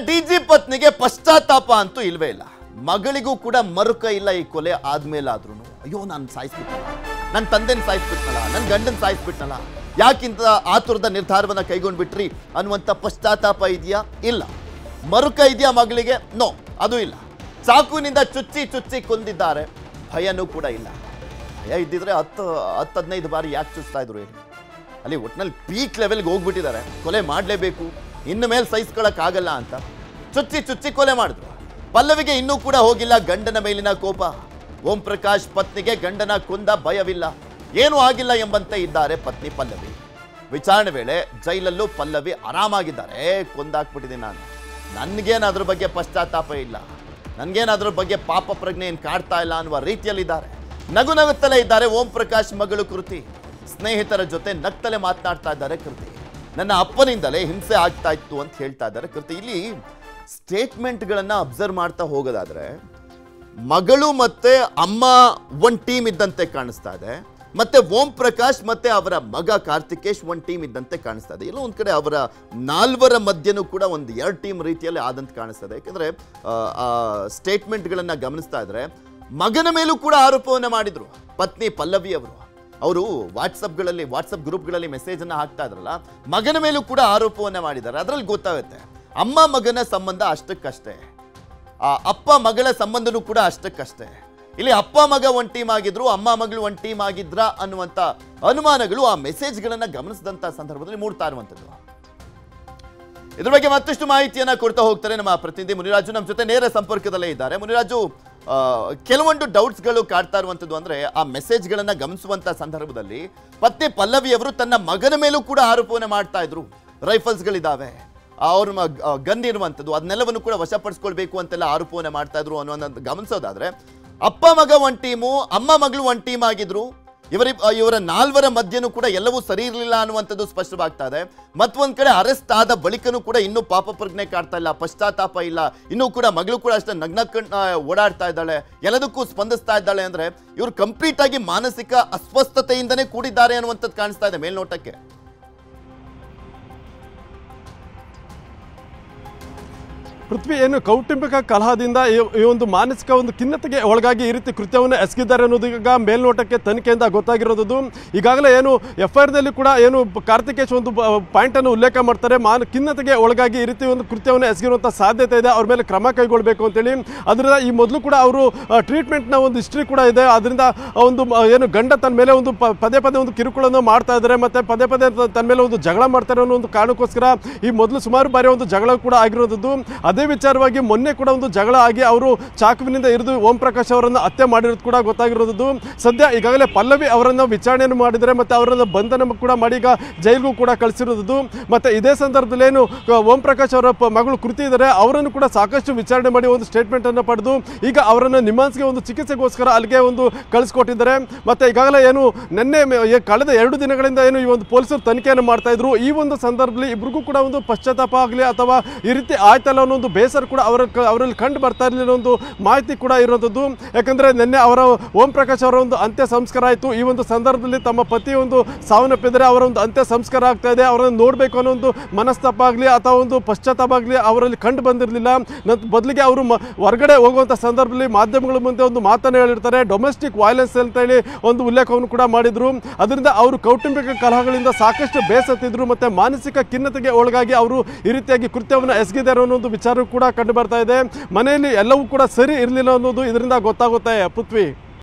DG ಪತ್ನಿಗೆ ಪಶ್ಚಾತ್ತಾಪ ಅಂತೂ ಇಲ್ವೇ ಇಲ್ಲ. ಮಗಳಿಗೂ ಕೂಡ ಮರುಕ ಇಲ್ಲ ಈ ಕೊಲೆ ಆದ್ಮೇಲಾದ್ರೂ. ಅಯ್ಯೋ ನಾನು ಸಾಯಿಸ್ಬಿಟ್ನಲ್ಲ, ನನ್ನ ತಂದೆನ ಸಾಯಿಸ್ಬಿಟ್ನಲ್ಲ, ನನ್ನ ಗಂಡನ ಸಾಯಿಸ್ಬಿಟ್ನಲ್ಲ, ಯಾಕಿಂತ ಆತುರದ ನಿರ್ಧಾರವನ್ನ ಕೈಗೊಂಡ್ಬಿಟ್ರಿ ಅನ್ನುವಂಥ ಪಶ್ಚಾತ್ತಾಪ ಇದೆಯಾ? ಇಲ್ಲ. ಮರುಕ ಇದೆಯಾ ಮಗಳಿಗೆ? ನೋ, ಅದು ಇಲ್ಲ. ಚಾಕುವಿನಿಂದ ಚುಚ್ಚಿ ಕೊಂದಿದ್ದಾರೆ, ಭಯನೂ ಕೂಡ ಇಲ್ಲ. ಭಯ ಇದ್ದಿದ್ರೆ 10-15 ಬಾರಿ ಯಾಕೆ ಚುಚ್ತಾ ಇದ್ರು ಹೇಳಿ? ಅಲ್ಲಿ ಒಟ್ಟಿನಲ್ಲಿ ಪೀಕ್ ಲೆವೆಲ್ಗೆ ಹೋಗ್ಬಿಟ್ಟಿದ್ದಾರೆ, ಕೊಲೆ ಮಾಡಲೇಬೇಕು, ಇನ್ನು ಮೇಲೆ ಸಹಿಸ್ಕೊಳ್ಳೋಕ್ಕಾಗಲ್ಲ ಅಂತ ಚುಚ್ಚಿ ಕೊಲೆ ಮಾಡಿದ್ರು. ಪಲ್ಲವಿಗೆ ಇನ್ನೂ ಕೂಡ ಹೋಗಿಲ್ಲ ಗಂಡನ ಮೇಲಿನ ಕೋಪ. ಓಂ ಪ್ರಕಾಶ್ ಪತ್ನಿಗೆ ಗಂಡನ ಕೊಂದ ಭಯವಿಲ್ಲ, ಏನೂ ಆಗಿಲ್ಲ ಎಂಬಂತೆ ಇದ್ದಾರೆ ಪತ್ನಿ ಪಲ್ಲವಿ. ವಿಚಾರಣೆ ವೇಳೆ ಜೈಲಲ್ಲೂ ಪಲ್ಲವಿ ಆರಾಮಾಗಿದ್ದಾರೆ. ಕೊಂದಾಕ್ಬಿಟ್ಟಿದ್ದೀನಿ ನಾನು, ನನಗೇನು ಅದ್ರ ಬಗ್ಗೆ ಪಶ್ಚಾತ್ತಾಪ ಇಲ್ಲ, ನನಗೇನು ಅದ್ರ ಬಗ್ಗೆ ಪಾಪ ಪ್ರಜ್ಞೆ ಏನು ಕಾಡ್ತಾ ಇಲ್ಲ ಅನ್ನುವ ರೀತಿಯಲ್ಲಿದ್ದಾರೆ. ನಗುತ್ತಲೇ ಇದ್ದಾರೆ ಓಂ ಪ್ರಕಾಶ್ ಮಗಳು ಕೃತಿ. ಸ್ನೇಹಿತರ ಜೊತೆ ನಗ್ತಲೇ ಮಾತನಾಡ್ತಾ ಇದ್ದಾರೆ ಕೃತಿ. ನನ್ನ ಅಪ್ಪನಿಂದಲೇ ಹಿಂಸೆ ಆಗ್ತಾ ಇತ್ತು ಅಂತ ಹೇಳ್ತಾ ಇದ್ದಾರೆ ಕೃತಿ. ಇಲ್ಲಿ ಸ್ಟೇಟ್ಮೆಂಟ್ಗಳನ್ನ ಅಬ್ಸರ್ವ್ ಮಾಡ್ತಾ ಹೋಗೋದಾದ್ರೆ ಮಗಳು ಮತ್ತೆ ಅಮ್ಮ ಒಂದು ಟೀಮ್ ಇದ್ದಂತೆ ಕಾಣಿಸ್ತಾ ಇದೆ, ಮತ್ತೆ ಓಂ ಪ್ರಕಾಶ್ ಮತ್ತೆ ಅವರ ಮಗ ಕಾರ್ತಿಕೇಶ್ ಒಂದು ಟೀಮ್ ಇದ್ದಂತೆ ಕಾಣಿಸ್ತಾ ಇದೆ. ಎಲ್ಲೋ ಒಂದು ಕಡೆ ಅವರ 4 ಮಧ್ಯನೂ ಕೂಡ ಒಂದು 2 ಟೀಮ್ ರೀತಿಯಲ್ಲಿ ಆದಂತೆ ಕಾಣಿಸ್ತಾ ಇದೆ. ಯಾಕಂದ್ರೆ ಸ್ಟೇಟ್ಮೆಂಟ್ಗಳನ್ನ ಗಮನಿಸ್ತಾ ಇದ್ರೆ ಮಗನ ಮೇಲೂ ಕೂಡ ಆರೋಪವನ್ನು ಮಾಡಿದ್ರು ಪತ್ನಿ ಪಲ್ಲವಿ ಅವರು ವಾಟ್ಸಪ್ ಗ್ರೂಪ್ಗಳಲ್ಲಿ ಮೆಸೇಜ್ ಅನ್ನ ಹಾಕ್ತಾ ಇದ್ರಲ್ಲ, ಮಗನ ಮೇಲೂ ಕೂಡ ಆರೋಪವನ್ನ ಮಾಡಿದ್ದಾರೆ. ಅದರಲ್ಲಿ ಗೊತ್ತಾಗುತ್ತೆ ಅಮ್ಮ ಮಗನ ಸಂಬಂಧ ಅಷ್ಟಕ್ಕಷ್ಟೇ, ಅಪ್ಪ ಮಗಳ ಸಂಬಂಧನೂ ಕೂಡ ಅಷ್ಟಕ್ಕಷ್ಟೇ. ಇಲ್ಲಿ ಅಪ್ಪ ಮಗ ಒಂದು ಟೀಮ್ ಆಗಿದ್ರು, ಅಮ್ಮ ಮಗಳು ಒಂದು ಟೀಮ್ ಆಗಿದ್ರ ಅನ್ನುವಂಥ ಅನುಮಾನಗಳು ಆ ಮೆಸೇಜ್ಗಳನ್ನ ಗಮನಿಸಿದಂಥ ಸಂದರ್ಭದಲ್ಲಿ ಮೂಡ್ತಾ ಇರುವಂಥದ್ದು. ಇದ್ರ ಬಗ್ಗೆ ಮತ್ತಷ್ಟು ಮಾಹಿತಿಯನ್ನ ಕೊಡ್ತಾ ಹೋಗ್ತಾರೆ ನಮ್ಮ ಪ್ರತಿನಿಧಿ ಮುನಿರಾಜು. ನಮ್ಮ ಜೊತೆ ನೇರ ಸಂಪರ್ಕದಲ್ಲೇ ಇದ್ದಾರೆ. ಮುನಿರಾಜು, ಕೆಲವೊಂದು ಡೌಟ್ಸ್ಗಳು ಕಾಡ್ತಾ ಇರುವಂಥದ್ದು ಅಂದ್ರೆ ಆ ಮೆಸೇಜ್ಗಳನ್ನ ಗಮನಿಸುವಂತ ಸಂದರ್ಭದಲ್ಲಿ ಪತ್ನಿ ಪಲ್ಲವಿ ಅವರು ತನ್ನ ಮಗನ ಮೇಲೂ ಕೂಡ ಆರೋಪವನ್ನು ಮಾಡ್ತಾ ಇದ್ರು. ರೈಫಲ್ಸ್ಗಳಿದ್ದಾವೆ, ಅವ್ರ ಗನ್ ಇರುವಂಥದ್ದು, ಅದನ್ನೆಲ್ಲವನ್ನು ಕೂಡ ವಶಪಡಿಸ್ಕೊಳ್ಬೇಕು ಅಂತೆಲ್ಲ ಆರೋಪವನ್ನು ಮಾಡ್ತಾ ಇದ್ರು ಅನ್ನೋದನ್ನ ಗಮನಿಸೋದಾದ್ರೆ ಅಪ್ಪ ಮಗ ಒಂದು ಟೀಮು, ಅಮ್ಮ ಮಗಳು ಒಂದು ಟೀಮ್ ಆಗಿದ್ರು. ಇವರ 4 ಮಧ್ಯನೂ ಕೂಡ ಎಲ್ಲವೂ ಸರಿ ಇರಲಿಲ್ಲ ಅನ್ನುವಂಥದ್ದು ಸ್ಪಷ್ಟವಾಗ್ತಾ ಇದೆ. ಮತ್ತೊಂದು ಕಡೆ ಅರೆಸ್ಟ್ ಆದ ಬಳಿಕನೂ ಕೂಡ ಇನ್ನೂ ಪಾಪ ಪ್ರಜ್ಞೆ ಕಾಡ್ತಾ ಇಲ್ಲ, ಪಶ್ಚಾತ್ತಾಪ ಇಲ್ಲ. ಇನ್ನೂ ಕೂಡ ಮಗಳು ಕೂಡ ಅಷ್ಟೇ ನಗ್ನಕ್ಕಂಡು ಓಡಾಡ್ತಾ ಇದ್ದಾಳೆ, ಎಲ್ಲದಕ್ಕೂ ಸ್ಪಂದಿಸ್ತಾ ಇದ್ದಾಳೆ. ಅಂದ್ರೆ ಇವರು ಕಂಪ್ಲೀಟ್ ಆಗಿ ಮಾನಸಿಕ ಅಸ್ವಸ್ಥತೆಯಿಂದನೇ ಕೂಡಿದ್ದಾರೆ ಅನ್ನುವಂಥದ್ದು ಕಾಣಿಸ್ತಾ ಇದೆ ಮೇಲ್ನೋಟಕ್ಕೆ. ಪೃಥ್ವಿ, ಏನು ಕೌಟುಂಬಿಕ ಕಲಹದಿಂದ ಈ ಒಂದು ಮಾನಸಿಕ ಒಂದು ಖಿನ್ನತೆಗೆ ಒಳಗಾಗಿ ಈ ರೀತಿ ಕೃತ್ಯವನ್ನು ಎಸಗಿದ್ದಾರೆ ಅನ್ನೋದು ಈಗ ಮೇಲ್ನೋಟಕ್ಕೆ ತನಿಖೆಯಿಂದ ಗೊತ್ತಾಗಿರೋದು. ಈಗಾಗಲೇ ಏನು FIR ಕೂಡ ಏನು ಕಾರ್ತಿಕೇಶ್ ಒಂದು ಪಾಯಿಂಟನ್ನು ಉಲ್ಲೇಖ ಮಾಡ್ತಾರೆ, ಖಿನ್ನತೆಗೆ ಒಳಗಾಗಿ ಈ ರೀತಿ ಒಂದು ಕೃತ್ಯವನ್ನು ಎಸಗಿರುವಂಥ ಸಾಧ್ಯತೆ ಇದೆ, ಅವ್ರ ಮೇಲೆ ಕ್ರಮ ಕೈಗೊಳ್ಳಬೇಕು ಅಂತೇಳಿ. ಅದರಿಂದ ಈ ಮೊದಲು ಕೂಡ ಅವರು ಟ್ರೀಟ್ಮೆಂಟ್ನ ಒಂದು ಹಿಸ್ಟ್ರಿ ಕೂಡ ಇದೆ. ಅದರಿಂದ ಒಂದು ಏನು ಗಂಡ ತನ್ನ ಮೇಲೆ ಒಂದು ಪದೇ ಒಂದು ಕಿರುಕುಳನ್ನು ಮಾಡ್ತಾ ಇದ್ದಾರೆ, ಮತ್ತೆ ಪದೇ ತನ್ನ ಮೇಲೆ ಒಂದು ಜಗಳ ಮಾಡ್ತಾರೆ ಅನ್ನೋ ಒಂದು ಕಾರಣಕ್ಕೋಸ್ಕರ ಈ ಮೊದಲು ಸುಮಾರು ಬಾರಿ ಒಂದು ಜಗಳ ಕೂಡ ಆಗಿರೋದು. ಅದೇ ವಿಚಾರವಾಗಿ ಮೊನ್ನೆ ಕೂಡ ಒಂದು ಜಗಳ ಆಗಿ ಅವರು ಚಾಕುವಿನಿಂದ ಇರಿದು ಓಂ ಪ್ರಕಾಶ್ ಅವರನ್ನು ಹತ್ಯೆ ಮಾಡಿರೋದು ಕೂಡ ಗೊತ್ತಾಗಿರೋದು. ಸದ್ಯ ಈಗಾಗಲೇ ಪಲ್ಲವಿ ಅವರನ್ನು ವಿಚಾರಣೆಯನ್ನು ಮಾಡಿದರೆ, ಮತ್ತೆ ಅವರನ್ನು ಬಂಧನ ಕೂಡ ಮಾಡಿ ಈಗ ಜೈಲಿಗೂ ಕೂಡ ಕಳಿಸಿರೋದು. ಮತ್ತೆ ಇದೇ ಸಂದರ್ಭದಲ್ಲಿ ಏನು ಓಂ ಪ್ರಕಾಶ್ ಅವರ ಮಗಳು ಕೃತಿ ಇದ್ದಾರೆ, ಅವರನ್ನು ಕೂಡ ಸಾಕಷ್ಟು ವಿಚಾರಣೆ ಮಾಡಿ ಒಂದು ಸ್ಟೇಟ್ಮೆಂಟ್ ಅನ್ನು ಪಡೆದು ಈಗ ಅವರನ್ನು ನಿಮ್ಹಾನ್ಸ್ಗೆ ಒಂದು ಚಿಕಿತ್ಸೆಗೋಸ್ಕರ ಅಲ್ಲಿಗೆ ಒಂದು ಕಳಿಸ್ಕೊಟ್ಟಿದ್ದಾರೆ. ಮತ್ತೆ ಈಗಾಗಲೇ ಏನು ನಿನ್ನೆ ಕಳೆದ 2 ದಿನಗಳಿಂದ ಏನು ಈ ಒಂದು ಪೊಲೀಸರು ತನಿಖೆಯನ್ನು ಮಾಡ್ತಾ ಇದ್ರು. ಈ ಒಂದು ಸಂದರ್ಭದಲ್ಲಿ ಇಬ್ಬರಿಗೂ ಕೂಡ ಒಂದು ಪಶ್ಚಾತ್ತಾಪ ಆಗಲಿ ಅಥವಾ ಈ ರೀತಿ ಆಯ್ತಲ್ಲ ಅನ್ನೋ ಒಂದು ಬೇಸರ ಕೂಡ ಅವರಲ್ಲಿ ಕಂಡು ಬರ್ತಾ ಇರಲಿಲ್ಲ ಒಂದು ಮಾಹಿತಿ ಕೂಡ ಇರುವಂಥದ್ದು. ಯಾಕಂದ್ರೆ ನಿನ್ನೆ ಅವರ ಓಂ ಪ್ರಕಾಶ್ ಅವರ ಒಂದು ಅಂತ್ಯ ಸಂಸ್ಕಾರ ಆಯಿತು. ಈ ಒಂದು ಸಂದರ್ಭದಲ್ಲಿ ತಮ್ಮ ಪತಿ ಒಂದು ಸಾವನ್ನಪ್ಪಿದರೆ ಅವರ ಒಂದು ಅಂತ್ಯ ಸಂಸ್ಕಾರ ಆಗ್ತಾ ಇದೆ, ಅವರನ್ನು ನೋಡಬೇಕು ಅನ್ನೋ ಒಂದು ಮನಸ್ತಾಪ ಆಗಲಿ ಅಥವಾ ಒಂದು ಪಶ್ಚಾತ್ತಾಪ ಆಗಲಿ ಅವರಲ್ಲಿ ಕಂಡು ಬಂದಿರಲಿಲ್ಲ. ಬದಲಿಗೆ ಅವರು ಹೊರಗಡೆ ಹೋಗುವಂಥ ಸಂದರ್ಭದಲ್ಲಿ ಮಾಧ್ಯಮಗಳ ಮುಂದೆ ಒಂದು ಮಾತನ್ನು ಹೇಳಿರ್ತಾರೆ, ಡೊಮೆಸ್ಟಿಕ್ ವೈಲೆನ್ಸ್ ಅಂತ ಹೇಳಿ ಒಂದು ಉಲ್ಲೇಖವನ್ನು ಕೂಡ ಮಾಡಿದ್ರು. ಅದರಿಂದ ಅವರು ಕೌಟುಂಬಿಕ ಕಲಹಗಳಿಂದ ಸಾಕಷ್ಟು ಬೇಸತ್ತಿದ್ರು, ಮತ್ತೆ ಮಾನಸಿಕ ಖಿನ್ನತೆಗೆ ಒಳಗಾಗಿ ಅವರು ಈ ರೀತಿಯಾಗಿ ಕೃತ್ಯವನ್ನು ಎಸಗಿದ್ದಾರೆ ಅನ್ನೋ ಒಂದು ವಿಚಾರ ಕೂಡ ಕಂಡು ಬರ್ತಾ ಇದೆ. ಮನೆಯಲ್ಲಿ ಎಲ್ಲವೂ ಕೂಡ ಸರಿ ಇರಲಿಲ್ಲ ಅನ್ನೋದು ಇದರಿಂದ ಗೊತ್ತಾಗುತ್ತೆ ಪೃಥ್ವಿ.